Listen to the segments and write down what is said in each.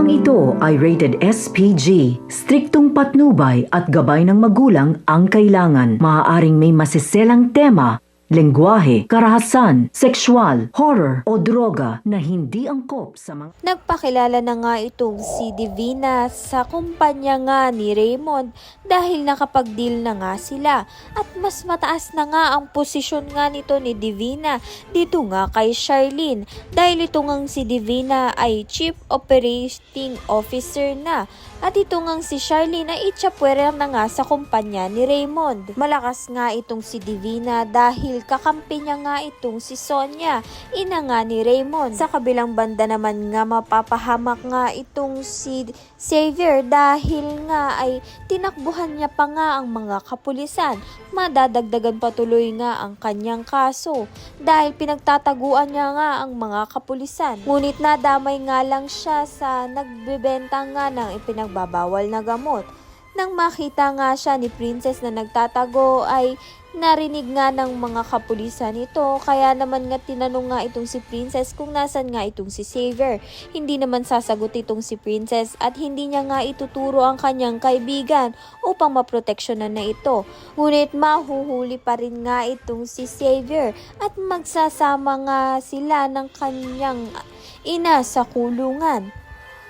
Programang ito ay rated SPG. Striktong patnubay at gabay ng magulang ang kailangan. Maaaring may masiselang tema, lengguwahe, karahasan, sexual, horror o droga na hindi angkop sa mga... Nagpakilala na nga itong si Divina sa kumpanya nga ni Raymond dahil nakapag-deal na nga sila at mas mataas na nga ang posisyon nga nito ni Divina dito nga kay Charlene dahil ito ngang si Divina ay Chief Operating Officer na at ito ngang si Charlene ay itchapwera na nga sa kumpanya ni Raymond. Malakas nga itong si Divina dahil kakampi niya nga itong si Sonia, ina nga ni Raymond. Sa kabilang banda naman nga mapapahamak nga itong si Xavier dahil nga ay tinakbuhan niya pa nga ang mga kapulisan. Madadagdagan patuloy nga ang kanyang kaso dahil pinagtataguan niya nga ang mga kapulisan. Ngunit nadamay nga lang siya sa nagbebenta nga ng ipinagbabawal na gamot. Nang makita nga siya ni Princess na nagtatago ay narinig nga ng mga kapulisan ito, kaya naman nga tinanong nga itong si Princess kung nasan nga itong si Xavier. Hindi naman sasagot itong si Princess at hindi niya nga ituturo ang kanyang kaibigan upang maproteksyonan na ito. Ngunit mahuhuli pa rin nga itong si Xavier at magsasama nga sila ng kanyang ina sa kulungan.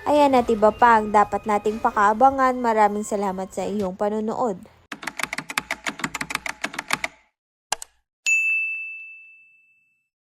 Ayan at iba pa ang dapat nating pakaabangan. Maraming salamat sa iyong panonood.